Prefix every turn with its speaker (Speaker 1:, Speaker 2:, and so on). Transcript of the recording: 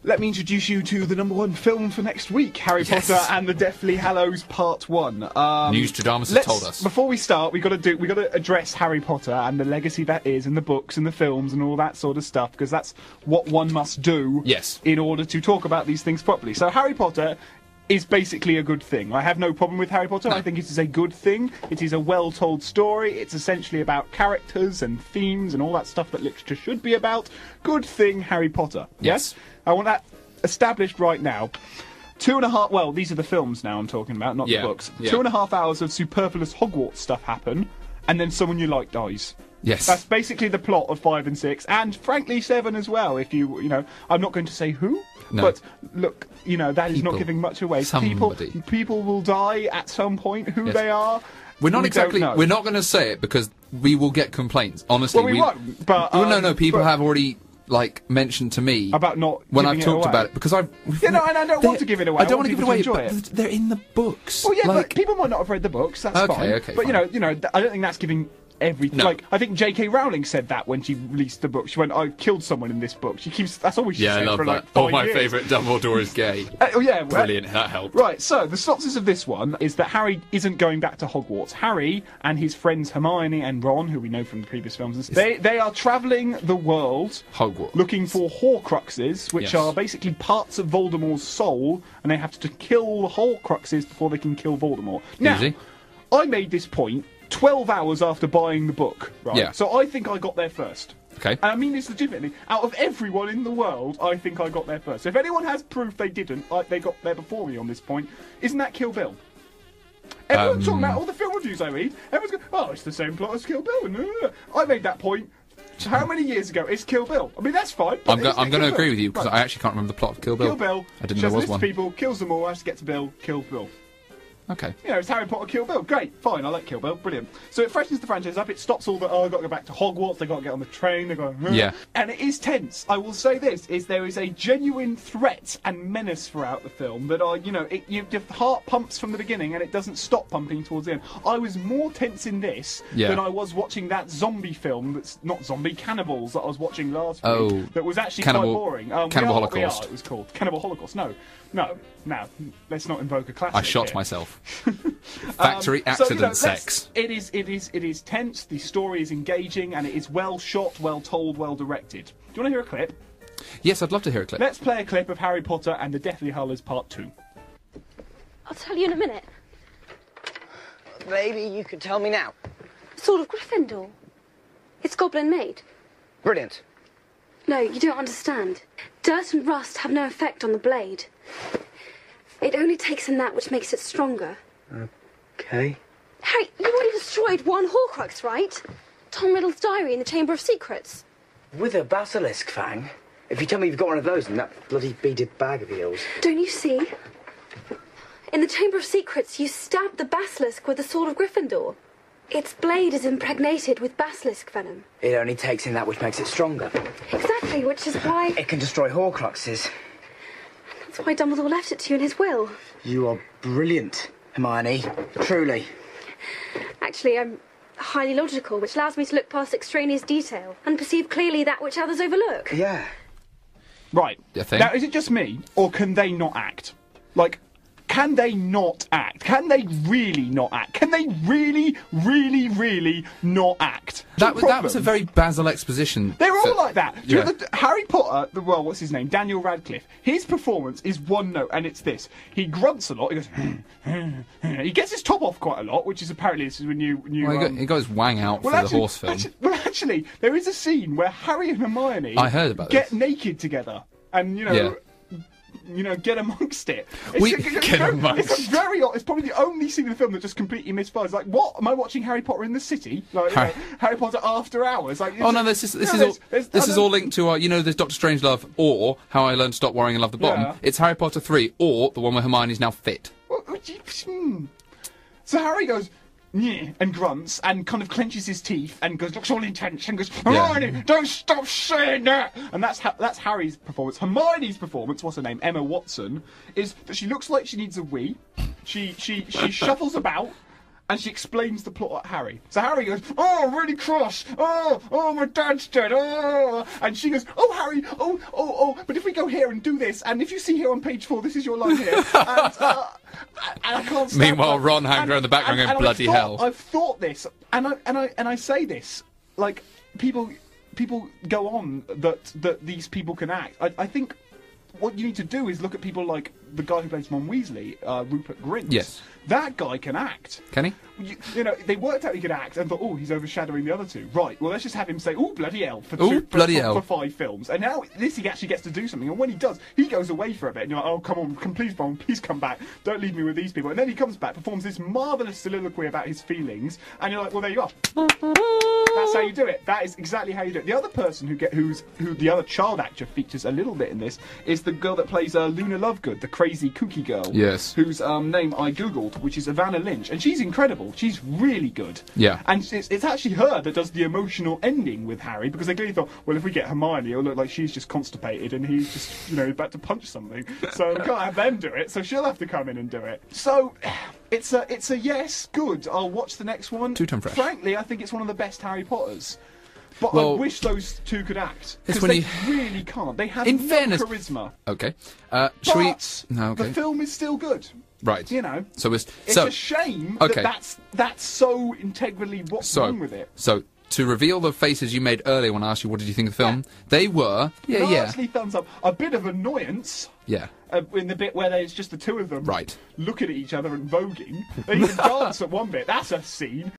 Speaker 1: let me introduce you to the #1 film for next week, Harry Potter and the Deathly Hallows Part 1.
Speaker 2: Nostradamus has told us.
Speaker 1: Before we start, we got to address Harry Potter and the legacy that is, and the books and the films and all that sort of stuff, because that's what one must do in order to talk about these things properly. So Harry Potter is basically a good thing. I have no problem with Harry Potter. I think it is a good thing. It is a well-told story. It's essentially about characters and themes and all that stuff that literature should be about. Good thing, Harry Potter. Yes? I want that established right now. 2.5... Well, these are the films now I'm talking about, not the books. 2.5 hours of superfluous Hogwarts stuff happen, and then someone you like dies.
Speaker 2: Yes.
Speaker 1: That's basically the plot of 5 and 6, and frankly 7 as well, if you know, I'm not going to say who, but look, you know, that is not giving much away. People will die at some point, who they are.
Speaker 2: We're not we're not going to say it because we will get complaints, honestly.
Speaker 1: Well, we won't, but...
Speaker 2: no, people have already... mentioned to me
Speaker 1: about not
Speaker 2: when I've talked about it, because I've
Speaker 1: and I don't want to give it away.
Speaker 2: I don't want to give it away,
Speaker 1: but
Speaker 2: they're in the books.
Speaker 1: Well, yeah, but people might not have read the books. That's fine.
Speaker 2: Okay,
Speaker 1: but fine. you know, I don't think that's giving everything. Like, I think J.K. Rowling said that when she released the book. She went, "I killed someone in this book." She keeps. That's always she said for like 5 years.
Speaker 2: My favourite Dumbledore is gay. Brilliant. That helped.
Speaker 1: Right. So the synopsis of this one is that Harry isn't going back to Hogwarts. Harry and his friends Hermione and Ron, who we know from the previous films, they are travelling the world,
Speaker 2: Hogwarts,
Speaker 1: looking for Horcruxes, which are basically parts of Voldemort's soul, and they have to kill the Horcruxes before they can kill Voldemort. Now, I made this point 12 hours after buying the book, right? Yeah. So I think I got there first.
Speaker 2: Okay.
Speaker 1: And I mean this legitimately. Out of everyone in the world, I think I got there first. So if anyone has proof they didn't, they got there before me on this point, isn't that Kill Bill? Everyone's talking about all the film reviews I read. Everyone's going, oh, it's the same plot as Kill Bill. I made that point. How many years ago? It's Kill Bill. I mean, that's fine.
Speaker 2: I'm going to agree with you, because I actually can't remember the plot of Kill Bill.
Speaker 1: Kill Bill.
Speaker 2: I didn't know there was one.
Speaker 1: People, kills them all, has to get to Bill, kills Bill.
Speaker 2: Okay.
Speaker 1: You know, it's Harry Potter, Kill Bill. Great, fine, I like Kill Bill, brilliant. So it freshens the franchise up, it stops all the, I've got to go back to Hogwarts, they've got to get on the train, they've got to... And it is tense. I will say this, there is a genuine threat and menace throughout the film that are, you know, your heart pumps from the beginning and it doesn't stop pumping towards the end. I was more tense in this than I was watching that zombie film that's not zombie, Cannibals, that I was watching last week, that was actually quite boring.
Speaker 2: Cannibal Holocaust.
Speaker 1: It was called Cannibal Holocaust. No, let's not invoke a classic.
Speaker 2: I shot myself. Factory accident sex.
Speaker 1: It is tense, the story is engaging, and it is well shot, well told, well directed. Do you want to hear a clip?
Speaker 2: Yes, I'd love to hear a clip.
Speaker 1: Let's play a clip of Harry Potter and the Deathly Hallows Part 2.
Speaker 3: I'll tell you in a minute.
Speaker 4: Maybe you could tell me now.
Speaker 3: Sword of Gryffindor. It's goblin made.
Speaker 4: Brilliant.
Speaker 3: No, you don't understand. Dirt and rust have no effect on the blade. It only takes in that which makes it stronger.
Speaker 4: Okay.
Speaker 3: Harry, you already destroyed one Horcrux, right? Tom Riddle's diary in the Chamber of Secrets.
Speaker 4: With a basilisk fang? If you tell me you've got one of those in that bloody beaded bag of yours.
Speaker 3: Don't you see? In the Chamber of Secrets, you stabbed the basilisk with the Sword of Gryffindor. Its blade is impregnated with basilisk venom.
Speaker 4: It only takes in that which makes it stronger.
Speaker 3: Exactly, which is why...
Speaker 4: It can destroy Horcruxes.
Speaker 3: That's why Dumbledore left it to you in his will.
Speaker 4: You are brilliant, Hermione. Truly.
Speaker 3: Actually, I'm highly logical, which allows me to look past extraneous detail and perceive clearly that which others overlook.
Speaker 4: Yeah.
Speaker 1: Right. Now, is it just me, or can they not act? Like, can they not act? Can they really not act? Can they really, really, really not act?
Speaker 2: That was a very Basil exposition.
Speaker 1: They're all like that. Do you know Harry Potter, well, what's his name? Daniel Radcliffe. His performance is one note, and it's this. He grunts a lot. He goes... He gets his top off quite a lot, which is apparently this is when you
Speaker 2: he got his wang out for the horse film.
Speaker 1: Actually, there is a scene where Harry and Hermione get naked together, and, you know, get amongst it. It's probably the only scene in the film that just completely misfires. Like, what? Am I watching Harry Potter in the City? Like, Harry Potter After Hours? Like,
Speaker 2: this is all linked to there's Doctor Strangelove or How I Learned to Stop Worrying and Love the Bomb. Yeah. It's Harry Potter 3 or the one where Hermione's now fit.
Speaker 1: So Harry goes... and grunts and kind of clenches his teeth and looks all intense and goes, Hermione, don't stop saying that. And that's Harry's performance. Hermione's performance, what's her name, Emma Watson, is that she looks like she needs a wee. She shuffles about and she explains the plot to Harry. So Harry goes, "Oh, I'm really cross. Oh, my dad's dead. Oh," and she goes, "Oh, Harry, oh, but if we go here and do this, and if you see here on page 4, this is your line here." And I can't stand
Speaker 2: Meanwhile,
Speaker 1: that.
Speaker 2: Ron hanging around the background going, "Bloody hell!"
Speaker 1: I've thought this, and I say this, like people go on that these people can act. I think what you need to do is look at people like the guy who plays Ron Weasley, Rupert Grint.
Speaker 2: Yes.
Speaker 1: That guy can act.
Speaker 2: Can he?
Speaker 1: You know, they worked out he could act and thought, oh, he's overshadowing the other two. Right, well, let's just have him say, oh, bloody hell, for 5 films. And now this he actually gets to do something. And when he does, he goes away for a bit. And you're like, oh, come on, please, Ron, please come back. Don't leave me with these people. And then he comes back, performs this marvellous soliloquy about his feelings. And you're like, well, there you are. That's how you do it. That is exactly how you do it. The other person who the other child actor features a little bit in this is the girl that plays Luna Lovegood, the crazy kooky girl.
Speaker 2: Yes.
Speaker 1: Whose name I googled, which is Ivana Lynch, and she's incredible. She's really good.
Speaker 2: Yeah.
Speaker 1: And it's actually her that does the emotional ending with Harry, because they clearly thought, well, if we get Hermione, it'll look like she's just constipated and he's just, about to punch something. So we can't have them do it. So she'll have to come in and do it. So it's a yes, good. I'll watch the next one.
Speaker 2: Two-tone fresh.
Speaker 1: Frankly, I think it's one of the best Harry Potters. But I wish those two could act, because they really can't. They have no charisma.
Speaker 2: Okay.
Speaker 1: But the film is still good.
Speaker 2: Right. So it's
Speaker 1: a shame that that's so integrally what's wrong with it.
Speaker 2: So to reveal the faces you made earlier when I asked you what did you think of the film, they were
Speaker 1: largely thumbs up. A bit of annoyance.
Speaker 2: Yeah.
Speaker 1: In the bit where there's just the two of them
Speaker 2: looking
Speaker 1: at each other and voguing. They even dance at one bit. That's a scene.